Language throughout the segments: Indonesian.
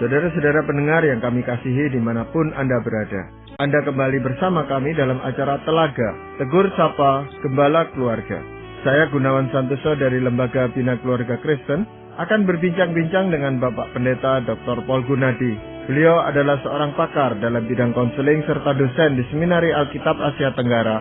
Saudara-saudara pendengar yang kami kasihi dimanapun Anda berada, Anda kembali bersama kami dalam acara Telaga, Tegur Sapa, Gembala Keluarga. Saya Gunawan Santoso dari Lembaga Bina Keluarga Kristen akan berbincang-bincang dengan Bapak Pendeta Dr. Paul Gunadi. Beliau adalah seorang pakar dalam bidang konseling serta dosen di Seminari Alkitab Asia Tenggara,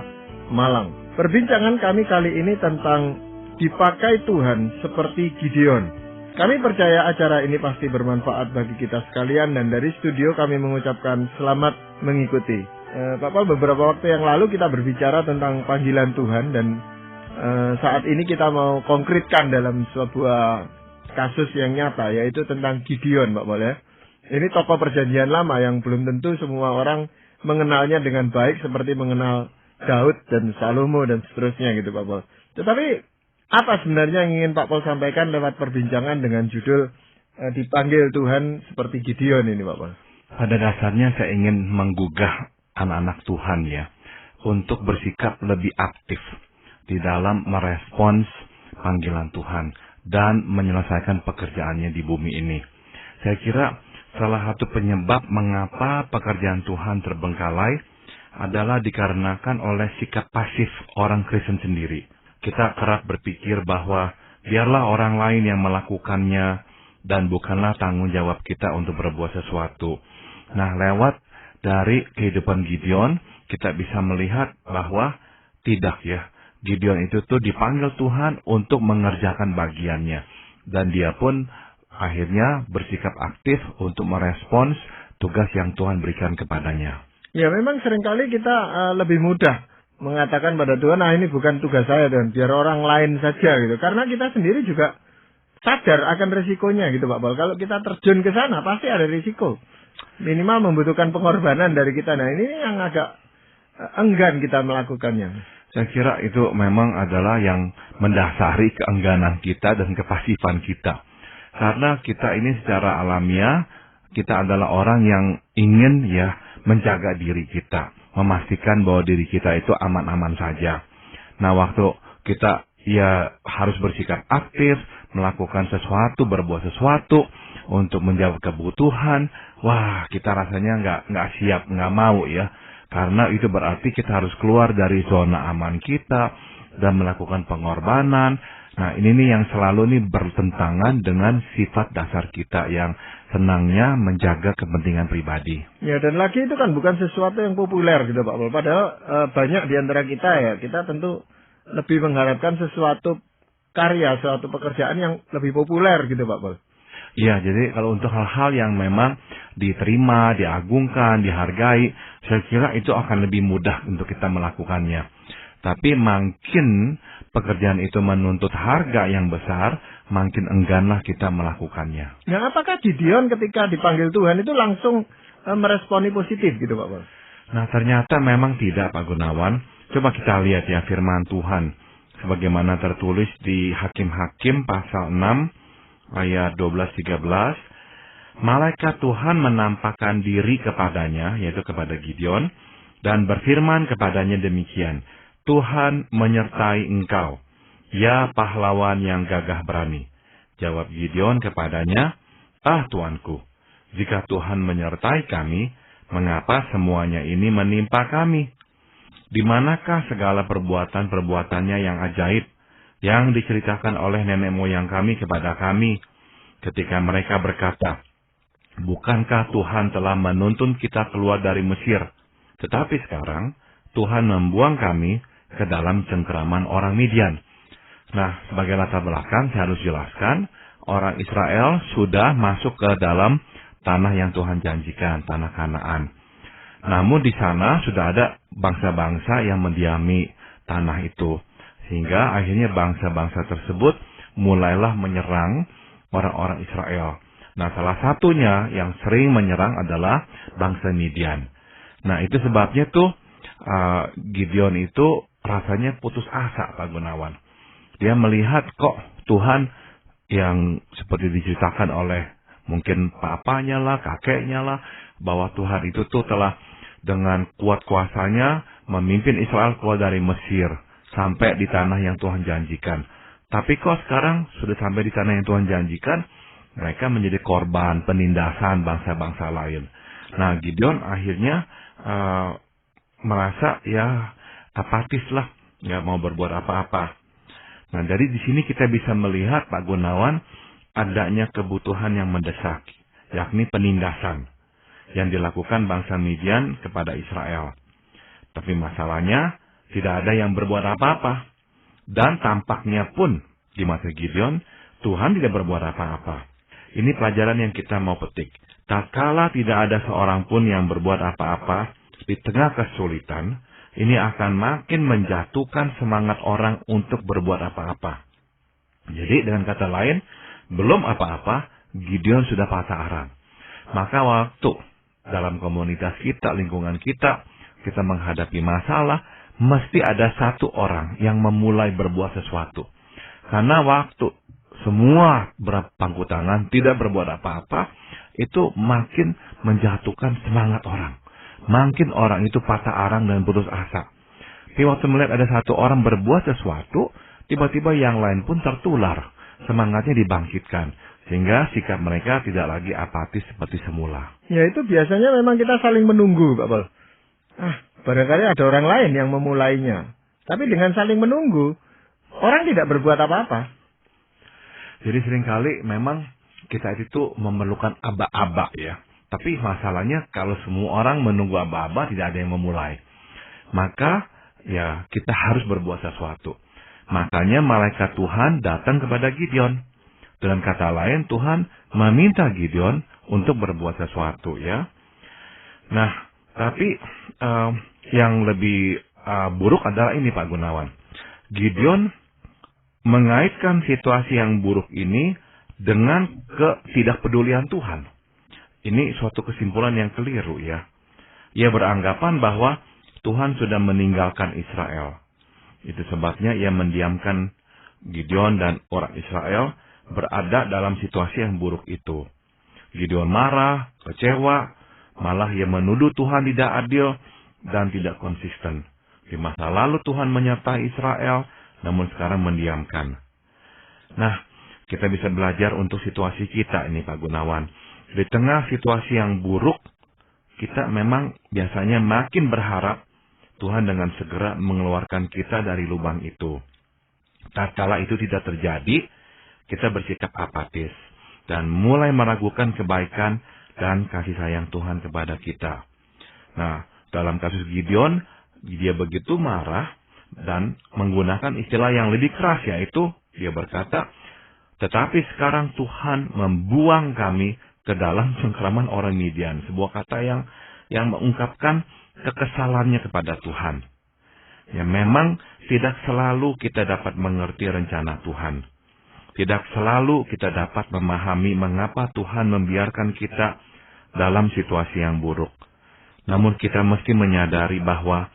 Malang. Perbincangan kami kali ini tentang dipakai Tuhan seperti Gideon. Kami percaya acara ini pasti bermanfaat bagi kita sekalian dan dari studio kami mengucapkan selamat mengikuti. Pak Paul, beberapa waktu yang lalu kita berbicara tentang panggilan Tuhan dan saat ini kita mau konkretkan dalam sebuah kasus yang nyata, yaitu tentang Gideon, Pak Paul ya. Ini tokoh perjanjian lama yang belum tentu semua orang mengenalnya dengan baik seperti mengenal Daud dan Salomo dan seterusnya gitu Pak Paul. Tetapi apa sebenarnya yang ingin Pak Paul sampaikan lewat perbincangan dengan judul dipanggil Tuhan seperti Gideon ini Pak Paul? Pada dasarnya saya ingin menggugah anak-anak Tuhan ya untuk bersikap lebih aktif di dalam merespons panggilan Tuhan dan menyelesaikan pekerjaannya di bumi ini. Saya kira salah satu penyebab mengapa pekerjaan Tuhan terbengkalai adalah dikarenakan oleh sikap pasif orang Kristen sendiri. Kita kerap berpikir bahwa biarlah orang lain yang melakukannya dan bukanlah tanggung jawab kita untuk berbuat sesuatu. Nah, lewat dari kehidupan Gideon, kita bisa melihat bahwa tidak ya. Gideon itu tuh dipanggil Tuhan untuk mengerjakan bagiannya. Dan dia pun akhirnya bersikap aktif untuk merespons tugas yang Tuhan berikan kepadanya. Ya, memang seringkali kita lebih mudah mengatakan pada Tuhan, nah ini bukan tugas saya Tuhan, biar orang lain saja gitu. Karena kita sendiri juga sadar akan risikonya gitu Pak Paul. Kalau kita terjun ke sana pasti ada risiko. Minimal membutuhkan pengorbanan dari kita. Nah ini yang agak enggan kita melakukannya. Saya kira itu memang adalah yang mendasari keengganan kita dan kepasifan kita. Karena kita ini secara alamiah, kita adalah orang yang ingin ya menjaga diri kita. Memastikan bahwa diri kita itu aman-aman saja. Nah, waktu kita ya harus bersikap aktif, melakukan sesuatu, berbuat sesuatu untuk menjawab kebutuhan, wah kita rasanya nggak siap, nggak mau ya. Karena itu berarti kita harus keluar dari zona aman kita dan melakukan pengorbanan. Nah, ini nih yang selalu nih bertentangan dengan sifat dasar kita yang senangnya menjaga kepentingan pribadi. Ya, dan lagi itu kan bukan sesuatu yang populer gitu Pak Paul. Padahal banyak di antara kita ya, kita tentu lebih mengharapkan sesuatu karya, suatu pekerjaan yang lebih populer gitu Pak Paul. Iya, jadi kalau untuk hal-hal yang memang diterima, diagungkan, dihargai, saya kira itu akan lebih mudah untuk kita melakukannya. Tapi makin pekerjaan itu menuntut harga yang besar, makin engganlah kita melakukannya. Nah, apakah Gideon ketika dipanggil Tuhan itu langsung meresponi positif gitu Pak Paul? Nah, ternyata memang tidak Pak Gunawan. Coba kita lihat ya firman Tuhan. Sebagaimana tertulis di Hakim-Hakim pasal 6 ayat 12-13. Malaikat Tuhan menampakkan diri kepadanya, yaitu kepada Gideon, dan berfirman kepadanya demikian. Tuhan menyertai engkau, ya pahlawan yang gagah berani. Jawab Gideon kepadanya, Tuanku, jika Tuhan menyertai kami, mengapa semuanya ini menimpa kami? Di manakah segala perbuatan-perbuatannya yang ajaib, yang diceritakan oleh nenek moyang kami kepada kami, ketika mereka berkata, bukankah Tuhan telah menuntun kita keluar dari Mesir? Tetapi sekarang, Tuhan membuang kami ke dalam cengkeraman orang Midian. Nah, sebagai latar belakang saya harus jelaskan, orang Israel sudah masuk ke dalam tanah yang Tuhan janjikan, tanah Kanaan. Namun di sana sudah ada bangsa-bangsa yang mendiami tanah itu. Sehingga akhirnya bangsa-bangsa tersebut mulailah menyerang orang-orang Israel. Nah, salah satunya yang sering menyerang adalah bangsa Midian. Nah, itu sebabnya tuh Gideon itu rasanya putus asa Pak Gunawan. Dia melihat kok Tuhan yang seperti diceritakan oleh mungkin papanya lah, kakeknya lah, bahwa Tuhan itu tuh telah dengan kuat kuasanya memimpin Israel keluar dari Mesir sampai di tanah yang Tuhan janjikan. Tapi kok sekarang sudah sampai di tanah yang Tuhan janjikan, Mereka menjadi korban penindasan bangsa-bangsa lain. Nah, Gideon akhirnya merasa ya apatis lah, nggak mau berbuat apa-apa. Nah, dari di sini kita bisa melihat, Pak Gunawan, adanya kebutuhan yang mendesak, yakni penindasan yang dilakukan bangsa Midian kepada Israel. Tapi masalahnya, tidak ada yang berbuat apa-apa. Dan tampaknya pun di masa Gideon, Tuhan tidak berbuat apa-apa. Ini pelajaran yang kita mau petik. Tatkala tidak ada seorang pun yang berbuat apa-apa di tengah kesulitan, ini akan makin menjatuhkan semangat orang untuk berbuat apa-apa. Jadi dengan kata lain, belum apa-apa, Gideon sudah patah arang. Maka waktu dalam komunitas kita, lingkungan kita menghadapi masalah, mesti ada satu orang yang memulai berbuat sesuatu. Karena waktu semua berpangku tangan, tidak berbuat apa-apa, itu makin menjatuhkan semangat orang. Makin orang itu patah arang dan putus asa. Tapi waktu melihat ada satu orang berbuat sesuatu, tiba-tiba yang lain pun tertular. Semangatnya dibangkitkan. Sehingga sikap mereka tidak lagi apatis seperti semula. Ya itu biasanya memang kita saling menunggu, Pak Paul. Barangkali ada orang lain yang memulainya. Tapi dengan saling menunggu, orang tidak berbuat apa-apa. Jadi seringkali memang kita itu memerlukan aba-aba ya. Tapi masalahnya kalau semua orang menunggu aba-aba, tidak ada yang memulai. Maka ya kita harus berbuat sesuatu. Makanya malaikat Tuhan datang kepada Gideon. Dengan kata lain, Tuhan meminta Gideon untuk berbuat sesuatu ya. Nah, tapi yang lebih buruk adalah ini, Pak Gunawan. Gideon mengaitkan situasi yang buruk ini dengan ketidakpedulian Tuhan. Ini suatu kesimpulan yang keliru ya. Ia beranggapan bahwa Tuhan sudah meninggalkan Israel. Itu sebabnya ia mendiamkan Gideon dan orang Israel berada dalam situasi yang buruk itu. Gideon marah, kecewa, malah ia menuduh Tuhan tidak adil dan tidak konsisten. Di masa lalu Tuhan menyertai Israel, namun sekarang mendiamkan. Nah, kita bisa belajar untuk situasi kita ini, Pak Gunawan. Di tengah situasi yang buruk, kita memang biasanya makin berharap Tuhan dengan segera mengeluarkan kita dari lubang itu. Tatkala itu tidak terjadi, kita bersikap apatis dan mulai meragukan kebaikan dan kasih sayang Tuhan kepada kita. Nah, dalam kasus Gideon, dia begitu marah dan menggunakan istilah yang lebih keras, yaitu dia berkata, "Tetapi sekarang Tuhan membuang kami ke dalam cengkraman orang Midian." Sebuah kata yang mengungkapkan kekesalannya kepada Tuhan. Ya, memang tidak selalu kita dapat mengerti rencana Tuhan. Tidak selalu kita dapat memahami mengapa Tuhan membiarkan kita dalam situasi yang buruk. Namun kita mesti menyadari bahwa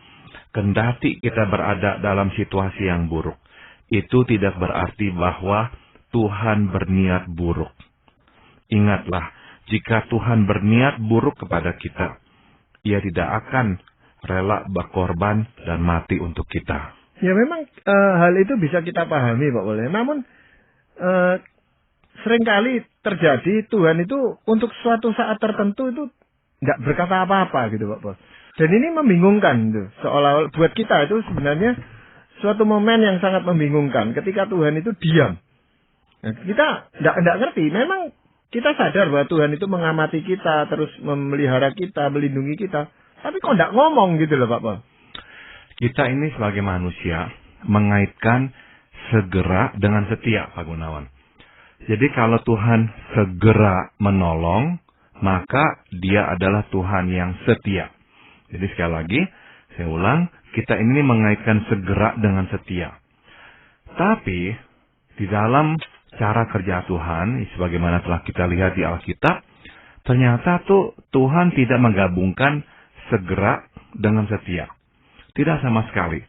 kendati kita berada dalam situasi yang buruk, itu tidak berarti bahwa Tuhan berniat buruk. Ingatlah, jika Tuhan berniat buruk kepada kita, Ia tidak akan rela berkorban dan mati untuk kita. Ya memang hal itu bisa kita pahami, Pak Boleh. Namun seringkali terjadi Tuhan itu untuk suatu saat tertentu itu tidak berkata apa-apa gitu, Pak Paul. Dan ini membingungkan tuh. Seolah-olah buat kita itu sebenarnya suatu momen yang sangat membingungkan ketika Tuhan itu diam. Nah, kita tidak ngerti. Memang kita sadar bahwa Tuhan itu mengamati kita, terus memelihara kita, melindungi kita. Tapi kok tidak ngomong gitu loh, Pak Paul. Kita ini sebagai manusia mengaitkan segera dengan setia, Pak Gunawan. Jadi kalau Tuhan segera menolong, maka Dia adalah Tuhan yang setia. Jadi sekali lagi, saya ulang, kita ini mengaitkan segera dengan setia. Tapi di dalam cara kerja Tuhan, sebagaimana telah kita lihat di Alkitab, ternyata Tuhan tidak menggabungkan segera dengan setia. Tidak sama sekali.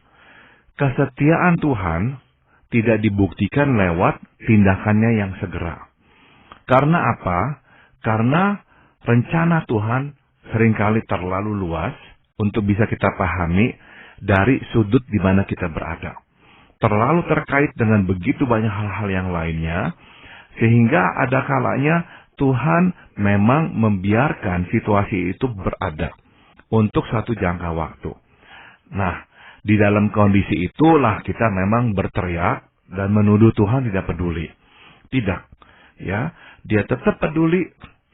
Kesetiaan Tuhan tidak dibuktikan lewat tindakannya yang segera. Karena apa? Karena rencana Tuhan seringkali terlalu luas untuk bisa kita pahami dari sudut di mana kita berada. Terlalu terkait dengan begitu banyak hal-hal yang lainnya, Sehingga ada kalanya Tuhan memang membiarkan situasi itu berada untuk satu jangka waktu. Nah, di dalam kondisi itulah kita memang berteriak dan menuduh Tuhan tidak peduli. Tidak. Ya, dia tetap peduli,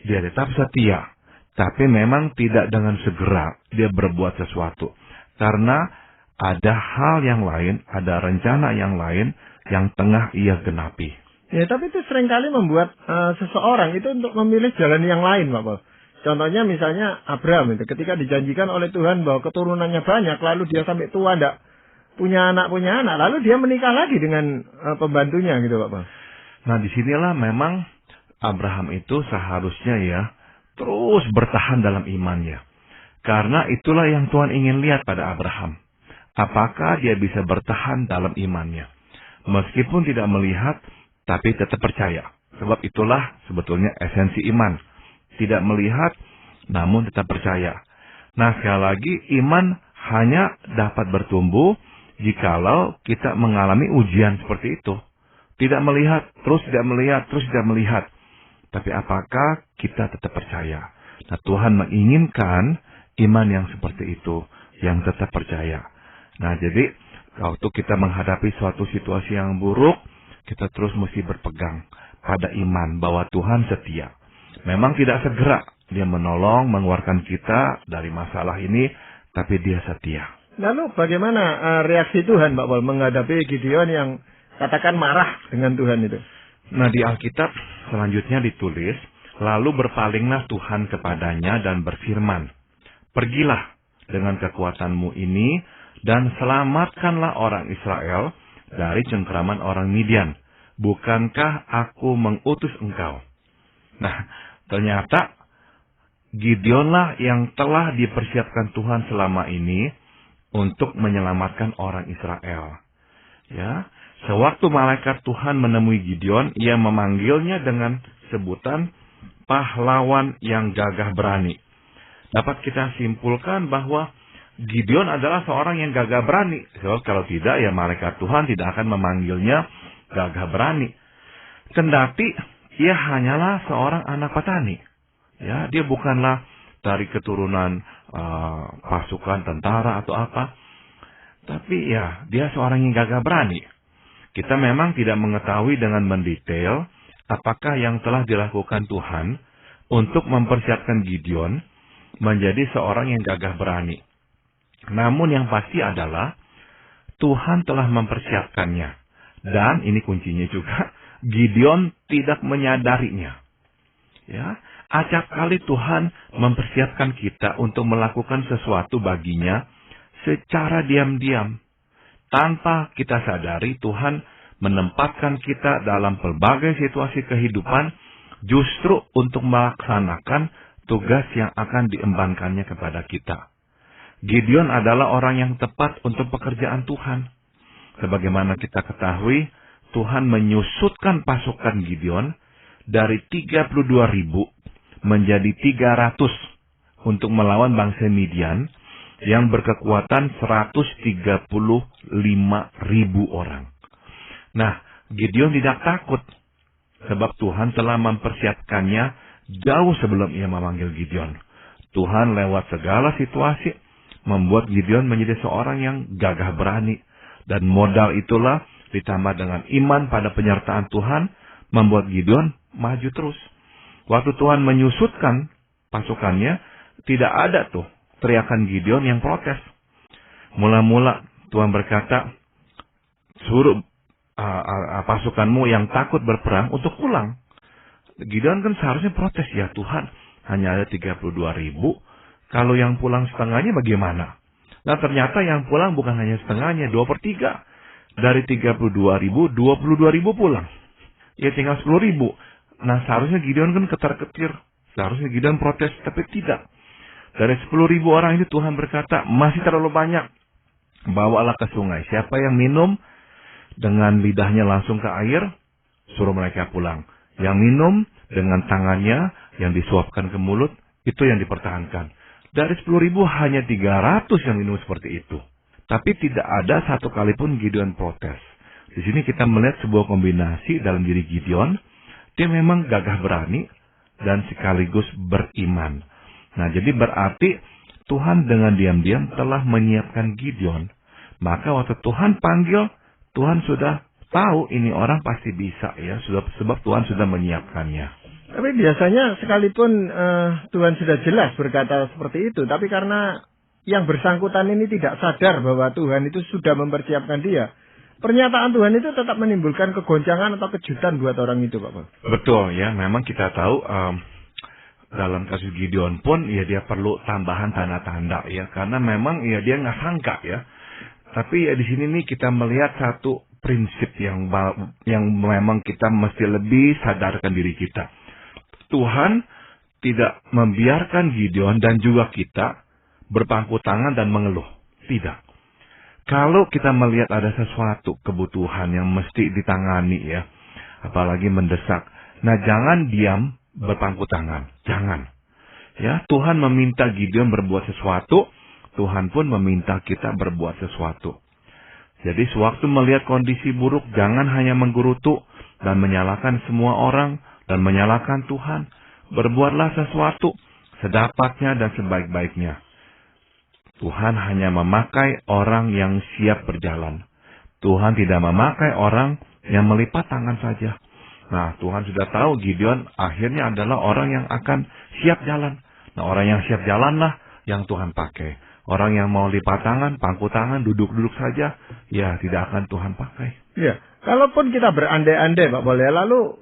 dia tetap setia. Tapi memang tidak dengan segera dia berbuat sesuatu. Karena ada hal yang lain, ada rencana yang lain yang tengah ia genapi. Ya, tapi itu seringkali membuat seseorang itu untuk memilih jalan yang lain, Pak Paul. Contohnya misalnya Abraham itu ketika dijanjikan oleh Tuhan bahwa keturunannya banyak, lalu dia sampai tua tidak punya anak, lalu dia menikah lagi dengan pembantunya gitu, Pak Paul. Nah, disinilah memang Abraham itu seharusnya ya terus bertahan dalam imannya. Karena itulah yang Tuhan ingin lihat pada Abraham. Apakah dia bisa bertahan dalam imannya. Meskipun tidak melihat, tapi tetap percaya. Sebab itulah sebetulnya esensi iman. Tidak melihat, namun tetap percaya. Nah, sekali lagi, iman hanya dapat bertumbuh jikalau kita mengalami ujian seperti itu. Tidak melihat, terus tidak melihat, terus tidak melihat. Tapi apakah kita tetap percaya? Nah, Tuhan menginginkan iman yang seperti itu, yang tetap percaya. Nah, jadi waktu kita menghadapi suatu situasi yang buruk, kita terus mesti berpegang pada iman bahwa Tuhan setia. Memang tidak segera dia menolong, mengeluarkan kita dari masalah ini, tapi dia setia. Lalu bagaimana reaksi Tuhan, Pak Paul, menghadapi Gideon yang katakan marah dengan Tuhan itu? Nah, di Alkitab selanjutnya ditulis, lalu berpalinglah Tuhan kepadanya dan berfirman, pergilah dengan kekuatanmu ini dan selamatkanlah orang Israel dari cengkeraman orang Midian. Bukankah aku mengutus engkau? Nah, ternyata Gideonlah yang telah dipersiapkan Tuhan selama ini untuk menyelamatkan orang Israel. Ya, sewaktu malaikat Tuhan menemui Gideon, ia memanggilnya dengan sebutan pahlawan yang gagah berani. Dapat kita simpulkan bahwa Gideon adalah seorang yang gagah berani. Sebab kalau tidak, ya malaikat Tuhan tidak akan memanggilnya gagah berani. Kendati ia hanyalah seorang anak petani. Ya, dia bukanlah dari keturunan pasukan tentara atau apa. Tapi ya, dia seorang yang gagah berani. Kita memang tidak mengetahui dengan mendetail apakah yang telah dilakukan Tuhan untuk mempersiapkan Gideon menjadi seorang yang gagah berani. Namun yang pasti adalah Tuhan telah mempersiapkannya. Dan ini kuncinya juga, Gideon tidak menyadarinya. Ya, acap kali Tuhan mempersiapkan kita untuk melakukan sesuatu baginya secara diam-diam. Tanpa kita sadari, Tuhan menempatkan kita dalam berbagai situasi kehidupan justru untuk melaksanakan tugas yang akan diembankannya kepada kita. Gideon adalah orang yang tepat untuk pekerjaan Tuhan. Sebagaimana kita ketahui, Tuhan menyusutkan pasukan Gideon dari 32.000 menjadi 300 untuk melawan bangsa Midian yang berkekuatan 135.000 orang. Nah, Gideon tidak takut sebab Tuhan telah mempersiapkannya jauh sebelum ia memanggil Gideon. Tuhan lewat segala situasi membuat Gideon menjadi seorang yang gagah berani. Dan modal itulah ditambah dengan iman pada penyertaan Tuhan membuat Gideon maju terus. Waktu Tuhan menyusutkan pasukannya, tidak ada tuh teriakan Gideon yang protes. Mula-mula Tuhan berkata, suruh pasukanmu yang takut berperang untuk pulang. Gideon kan seharusnya protes, ya Tuhan, hanya ada 32.000. Kalau yang pulang setengahnya bagaimana? Nah, ternyata yang pulang bukan hanya setengahnya, 2/3. Dari 32.000, 22.000 pulang. Ya tinggal 10.000. Nah, seharusnya Gideon kan ketar-ketir. Seharusnya Gideon protes, tapi tidak. Dari 10.000 orang ini Tuhan berkata, masih terlalu banyak. Bawalah ke sungai. Siapa yang minum dengan lidahnya langsung ke air, suruh mereka pulang. Yang minum dengan tangannya yang disuapkan ke mulut, itu yang dipertahankan. Dari 10.000 hanya 300 yang minum seperti itu. Tapi tidak ada satu kali pun Gideon protes. Di sini kita melihat sebuah kombinasi dalam diri Gideon. Dia memang gagah berani dan sekaligus beriman. Nah, jadi berarti Tuhan dengan diam-diam telah menyiapkan Gideon. Maka waktu Tuhan panggil, Tuhan sudah tahu ini orang pasti bisa ya, sebab Tuhan sudah menyiapkannya. Tapi biasanya sekalipun Tuhan sudah jelas berkata seperti itu, tapi karena yang bersangkutan ini tidak sadar bahwa Tuhan itu sudah mempersiapkan dia, pernyataan Tuhan itu tetap menimbulkan kegoncangan atau kejutan buat orang itu, Pak. Betul ya, memang kita tahu dalam kasus Gideon pun ya dia perlu tambahan tanda-tanda ya, karena memang ya dia nggak sangka ya. Tapi ya di sini nih kita melihat satu prinsip yang memang kita mesti lebih sadarkan diri kita. Tuhan tidak membiarkan Gideon dan juga kita berpangku tangan dan mengeluh. Tidak. Kalau kita melihat ada sesuatu kebutuhan yang mesti ditangani ya, apalagi mendesak. Nah, jangan diam berpangku tangan. Jangan. Ya, Tuhan meminta Gideon berbuat sesuatu, Tuhan pun meminta kita berbuat sesuatu. Jadi sewaktu melihat kondisi buruk, jangan hanya menggerutu dan menyalahkan semua orang dan menyalahkan Tuhan. Berbuatlah sesuatu sedapatnya dan sebaik-baiknya. Tuhan hanya memakai orang yang siap berjalan. Tuhan tidak memakai orang yang melipat tangan saja. Nah, Tuhan sudah tahu Gideon akhirnya adalah orang yang akan siap jalan. Nah, orang yang siap jalanlah yang Tuhan pakai. Orang yang mau lipat tangan, pangku tangan, duduk-duduk saja, ya tidak akan Tuhan pakai. Ya, kalaupun kita berandai-andai, Pak Boleh, lalu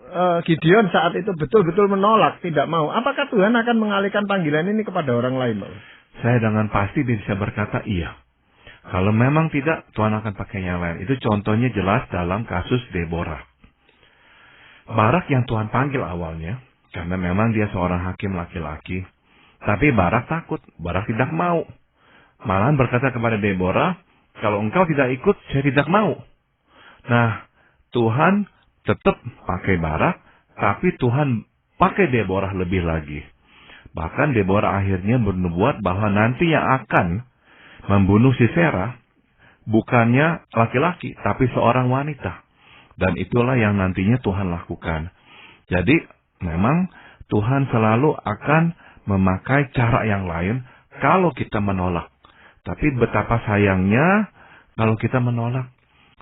Gideon saat itu betul-betul menolak, tidak mau, apakah Tuhan akan mengalihkan panggilan ini kepada orang lain, Pak? Saya dengan pasti bisa berkata iya. Kalau memang tidak, Tuhan akan pakai yang lain. Itu contohnya jelas dalam kasus Deborah. Barak yang Tuhan panggil awalnya, karena memang dia seorang hakim laki-laki. Tapi Barak takut, Barak tidak mau. Malahan berkata kepada Deborah, kalau engkau tidak ikut, saya tidak mau. Nah, Tuhan tetap pakai Barak, tapi Tuhan pakai Deborah lebih lagi. Bahkan Deborah akhirnya bernubuat bahwa nanti yang akan membunuh Sisera bukannya laki-laki, tapi seorang wanita. Dan itulah yang nantinya Tuhan lakukan. Jadi, memang Tuhan selalu akan memakai cara yang lain kalau kita menolak. Tapi betapa sayangnya kalau kita menolak.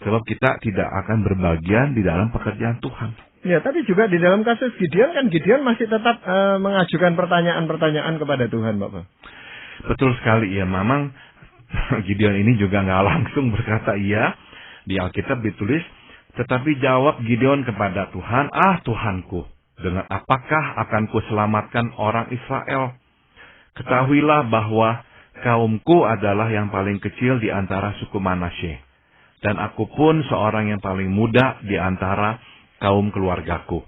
Sebab kita tidak akan berbagian di dalam pekerjaan Tuhan. Ya, tapi juga di dalam kasus Gideon kan Gideon masih tetap mengajukan pertanyaan-pertanyaan kepada Tuhan, Bapak. Betul sekali, ya. Memang Gideon ini juga nggak langsung berkata iya. Di Alkitab ditulis, tetapi jawab Gideon kepada Tuhan, Tuhanku, dengan apakah akan kuselamatkan orang Israel? Ketahuilah bahwa kaumku adalah yang paling kecil di antara suku Manasye, dan aku pun seorang yang paling muda di antara kaum keluargaku.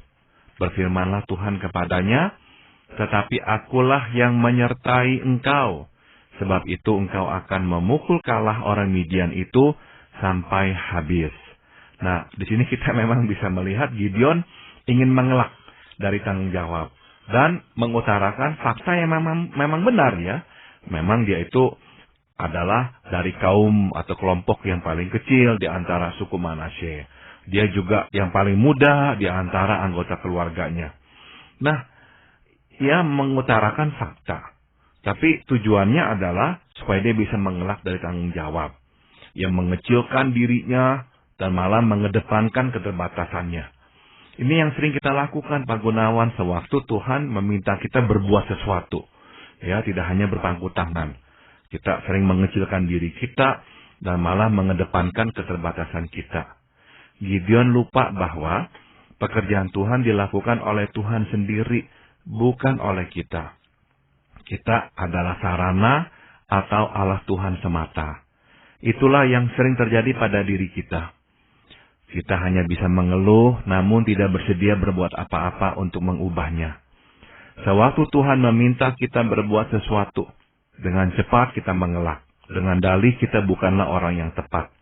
Berfirmanlah Tuhan kepadanya, tetapi akulah yang menyertai engkau, sebab itu engkau akan memukul kalah orang Midian itu sampai habis. Nah, di sini kita memang bisa melihat Gideon ingin mengelak dari tanggung jawab dan mengutarakan fakta yang memang benar ya. Memang dia itu adalah dari kaum atau kelompok yang paling kecil di antara suku Manasye. Dia juga yang paling muda di antara anggota keluarganya. Nah, ia mengutarakan fakta. Tapi tujuannya adalah supaya dia bisa mengelak dari tanggung jawab. Yang mengecilkan dirinya dan malah mengedepankan keterbatasannya. Ini yang sering kita lakukan, Pak Gunawan, sewaktu Tuhan meminta kita berbuat sesuatu. Ya, tidak hanya berpangku tangan. Kita sering mengecilkan diri kita dan malah mengedepankan keterbatasan kita. Gideon lupa bahwa pekerjaan Tuhan dilakukan oleh Tuhan sendiri, bukan oleh kita. Kita adalah sarana atau alat Tuhan semata. Itulah yang sering terjadi pada diri kita. Kita hanya bisa mengeluh, namun tidak bersedia berbuat apa-apa untuk mengubahnya. Sewaktu Tuhan meminta kita berbuat sesuatu, dengan cepat kita mengelak. Dengan dalih kita bukanlah orang yang tepat.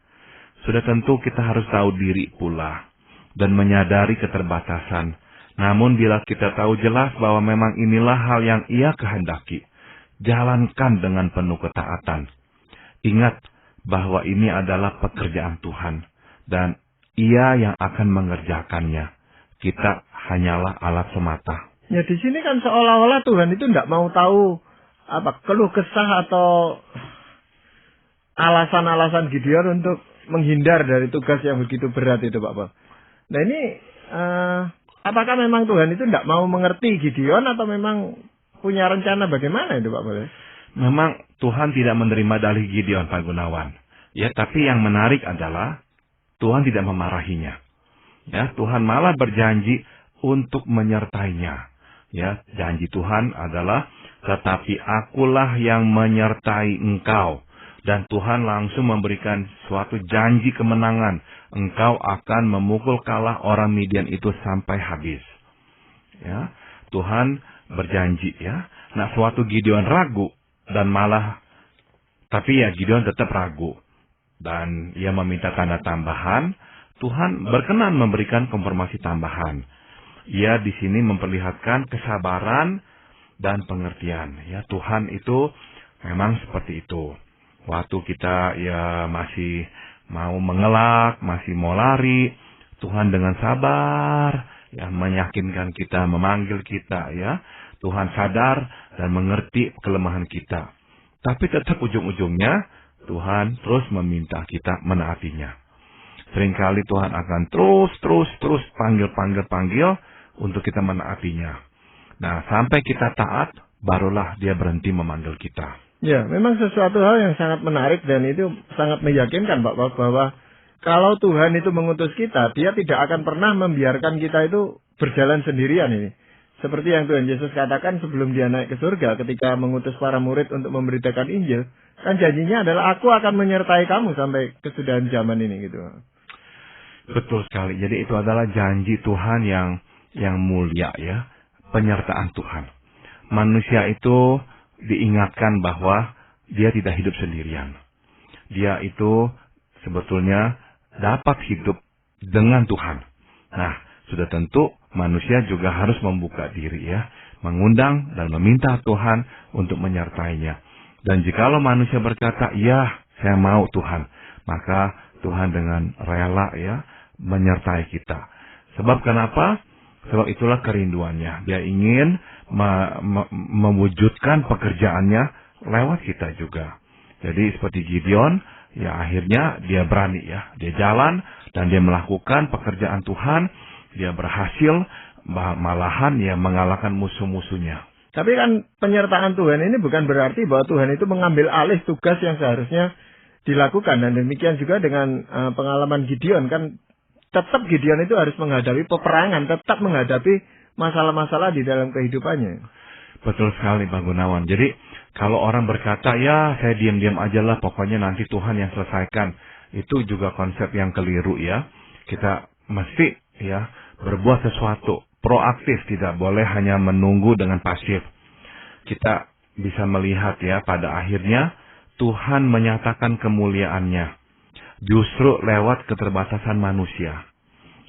Sudah tentu kita harus tahu diri pula, dan menyadari keterbatasan. Namun bila kita tahu jelas bahwa memang inilah hal yang Ia kehendaki, jalankan dengan penuh ketaatan. Ingat bahwa ini adalah pekerjaan Tuhan, dan Ia yang akan mengerjakannya. kita hanyalah alat semata. Ya di sini kan seolah-olah Tuhan itu tidak mau tahu keluh kesah atau alasan-alasan Gideon untuk menghindar dari tugas yang begitu berat itu, Pak Paul. Nah ini apakah memang Tuhan itu tidak mau mengerti Gideon atau memang punya rencana bagaimana itu, Pak Paul? Memang Tuhan tidak menerima dalih Gideon, Pak Gunawan. Ya, tapi yang menarik adalah Tuhan tidak memarahinya. Ya, Tuhan malah berjanji untuk menyertainya. Ya, janji Tuhan adalah, tetapi akulah yang menyertai engkau. Dan Tuhan langsung memberikan suatu janji kemenangan. Engkau akan memukul kalah orang Midian itu sampai habis. Ya, Tuhan berjanji ya. Nah, suatu Gideon ragu dan malah, tapi ya Gideon tetap ragu. Dan ia meminta tanda tambahan. Tuhan berkenan memberikan konfirmasi tambahan. Ia di sini memperlihatkan kesabaran dan pengertian. Ya, Tuhan itu memang seperti itu. Waktu kita ya masih mau mengelak, masih mau lari, Tuhan dengan sabar ya meyakinkan kita, memanggil kita ya. Tuhan sadar dan mengerti kelemahan kita. Tapi tetap ujung-ujungnya Tuhan terus meminta kita menaatinya. Seringkali Tuhan akan terus panggil untuk kita menaatinya. Nah, sampai kita taat, barulah dia berhenti memanggil kita. Ya, memang sesuatu hal yang sangat menarik dan itu sangat meyakinkan, Pak, bahwa kalau Tuhan itu mengutus kita, dia tidak akan pernah membiarkan kita itu berjalan sendirian ini. Seperti yang Tuhan Yesus katakan sebelum dia naik ke surga ketika mengutus para murid untuk memberitakan Injil, kan janjinya adalah aku akan menyertai kamu sampai kesudahan zaman ini gitu. Betul sekali. Jadi itu adalah janji Tuhan yang mulia ya, penyertaan Tuhan. Manusia itu diingatkan bahwa dia tidak hidup sendirian. Dia itu sebetulnya dapat hidup dengan Tuhan. Nah, sudah tentu manusia juga harus membuka diri ya, mengundang dan meminta Tuhan untuk menyertainya. Dan jikalau manusia berkata, ya saya mau Tuhan, maka Tuhan dengan rela ya menyertai kita. Sebab kenapa? Sebab itulah kerinduannya. Dia ingin mewujudkan pekerjaannya lewat kita juga. Jadi seperti Gideon, ya akhirnya dia berani ya. Dia jalan dan dia melakukan pekerjaan Tuhan. Dia berhasil, malahan ya mengalahkan musuh-musuhnya. Tapi kan penyertaan Tuhan ini bukan berarti bahwa Tuhan itu mengambil alih tugas yang seharusnya dilakukan. Dan demikian juga dengan pengalaman Gideon kan. Tetap Gideon itu harus menghadapi peperangan, tetap menghadapi masalah-masalah di dalam kehidupannya. Betul sekali Pak Gunawan. Jadi kalau orang berkata, ya saya diam-diam aja lah, pokoknya nanti Tuhan yang selesaikan. Itu juga konsep yang keliru ya. Kita mesti ya berbuat sesuatu, proaktif, tidak boleh hanya menunggu dengan pasif. Kita bisa melihat ya pada akhirnya Tuhan menyatakan kemuliaannya. Justru lewat keterbatasan manusia.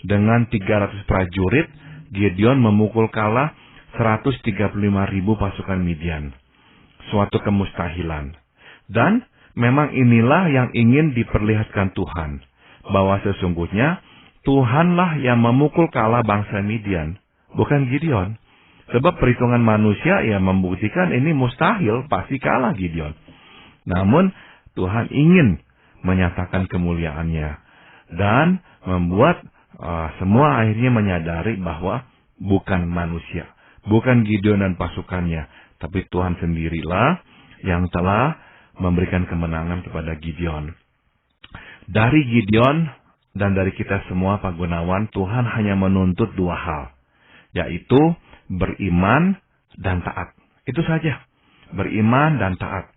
Dengan 300 prajurit, Gideon memukul kalah 135.000 pasukan Midian. Suatu kemustahilan. Dan memang inilah yang ingin diperlihatkan Tuhan. Bahwa sesungguhnya Tuhanlah yang memukul kalah bangsa Midian. Bukan Gideon. Sebab perhitungan manusia ya membuktikan ini mustahil, pasti kalah Gideon. Namun Tuhan ingin menyatakan kemuliaannya dan membuat semua akhirnya menyadari bahwa bukan manusia, bukan Gideon dan pasukannya, tapi Tuhan sendirilah yang telah memberikan kemenangan kepada Gideon. Dari Gideon dan dari kita semua Pak Gunawan, Tuhan hanya menuntut dua hal, yaitu beriman dan taat. Itu saja, beriman dan taat.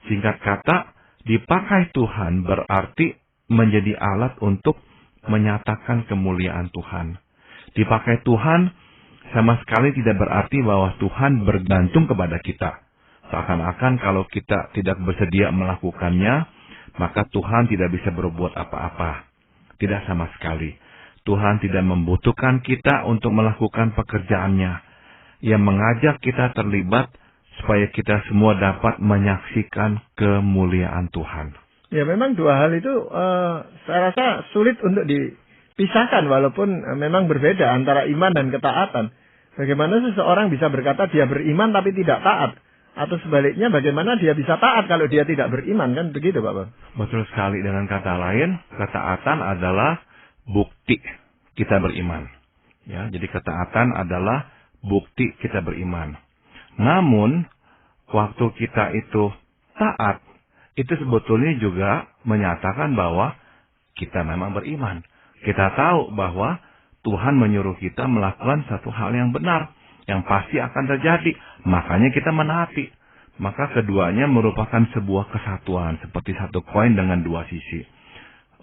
Singkat kata, dipakai Tuhan berarti menjadi alat untuk menyatakan kemuliaan Tuhan. Dipakai Tuhan sama sekali tidak berarti bahwa Tuhan bergantung kepada kita. Seakan-akan kalau kita tidak bersedia melakukannya, maka Tuhan tidak bisa berbuat apa-apa. Tidak sama sekali. Tuhan tidak membutuhkan kita untuk melakukan pekerjaannya. Ia mengajak kita terlibat supaya kita semua dapat menyaksikan kemuliaan Tuhan. Ya memang dua hal itu saya rasa sulit untuk pisahkan walaupun memang berbeda antara iman dan ketaatan. Bagaimana seseorang bisa berkata dia beriman tapi tidak taat? Atau sebaliknya bagaimana dia bisa taat kalau dia tidak beriman, kan begitu Pak Paul? Betul sekali. Dengan kata lain, ketaatan adalah bukti kita beriman. Ya, jadi ketaatan adalah bukti kita beriman. Namun, waktu kita itu taat, itu sebetulnya juga menyatakan bahwa kita memang beriman. Kita tahu bahwa Tuhan menyuruh kita melakukan satu hal yang benar, yang pasti akan terjadi. Makanya kita menaati. Maka keduanya merupakan sebuah kesatuan, seperti satu koin dengan dua sisi.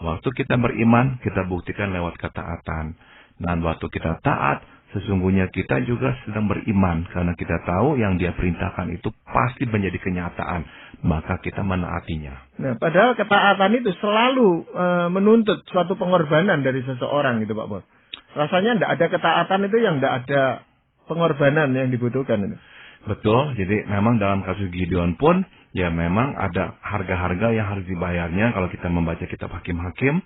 Waktu kita beriman, kita buktikan lewat ketaatan. Dan waktu kita taat, sesungguhnya kita juga sedang beriman. Karena kita tahu yang dia perintahkan itu pasti menjadi kenyataan. Maka kita menaatinya. Nah, padahal ketaatan itu selalu menuntut suatu pengorbanan dari seseorang gitu Pak Paul. Rasanya tidak ada ketaatan itu yang tidak ada pengorbanan yang dibutuhkan itu. Betul, jadi memang dalam kasus Gideon pun, ya memang ada harga-harga yang harus dibayarnya kalau kita membaca kitab Hakim-Hakim.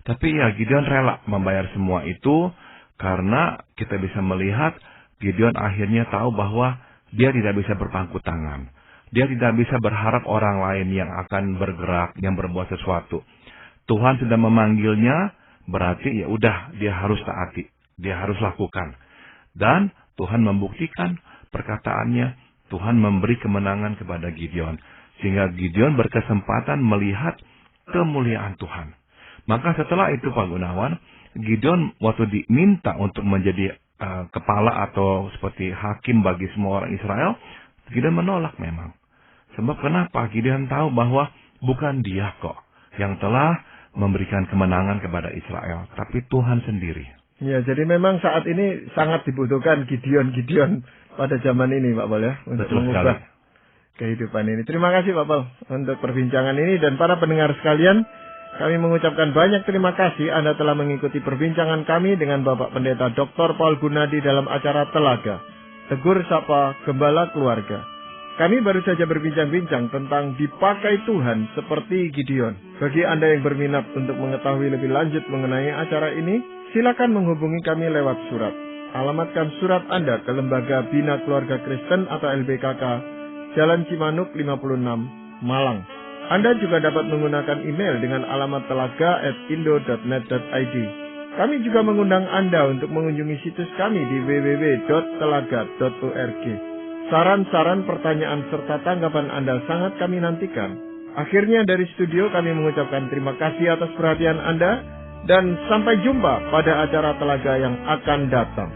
Tapi ya Gideon rela membayar semua itu karena kita bisa melihat Gideon akhirnya tahu bahwa dia tidak bisa berpangku tangan. Dia tidak bisa berharap orang lain yang akan bergerak, yang berbuat sesuatu. Tuhan sudah memanggilnya, berarti ya udah dia harus taati, dia harus lakukan. Dan Tuhan membuktikan perkataannya, Tuhan memberi kemenangan kepada Gideon. Sehingga Gideon berkesempatan melihat kemuliaan Tuhan. Maka setelah itu Pak Gunawan, Gideon waktu diminta untuk menjadi kepala atau seperti hakim bagi semua orang Israel, Gideon menolak memang. Sebab kenapa? Gideon tahu bahwa bukan dia kok yang telah memberikan kemenangan kepada Israel, tapi Tuhan sendiri. Ya, jadi memang saat ini sangat dibutuhkan Gideon pada zaman ini Pak Paul ya, untuk mengubah kehidupan ini. Terima kasih Pak Paul untuk perbincangan ini, dan para pendengar sekalian, kami mengucapkan banyak terima kasih Anda telah mengikuti perbincangan kami dengan Bapak Pendeta Dr. Paul Gunadi dalam acara Telaga, Tegur Sapa Gembala Keluarga. Kami baru saja berbincang-bincang tentang dipakai Tuhan seperti Gideon. Bagi Anda yang berminat untuk mengetahui lebih lanjut mengenai acara ini, silakan menghubungi kami lewat surat. Alamatkan surat Anda ke Lembaga Bina Keluarga Kristen atau LBKK, Jalan Cimanuk 56, Malang. Anda juga dapat menggunakan email dengan alamat telaga@indo.net.id. Kami juga mengundang Anda untuk mengunjungi situs kami di www.telaga.org. Saran-saran, pertanyaan, serta tanggapan Anda sangat kami nantikan. Akhirnya dari studio kami mengucapkan terima kasih atas perhatian Anda, dan sampai jumpa pada acara Telaga yang akan datang.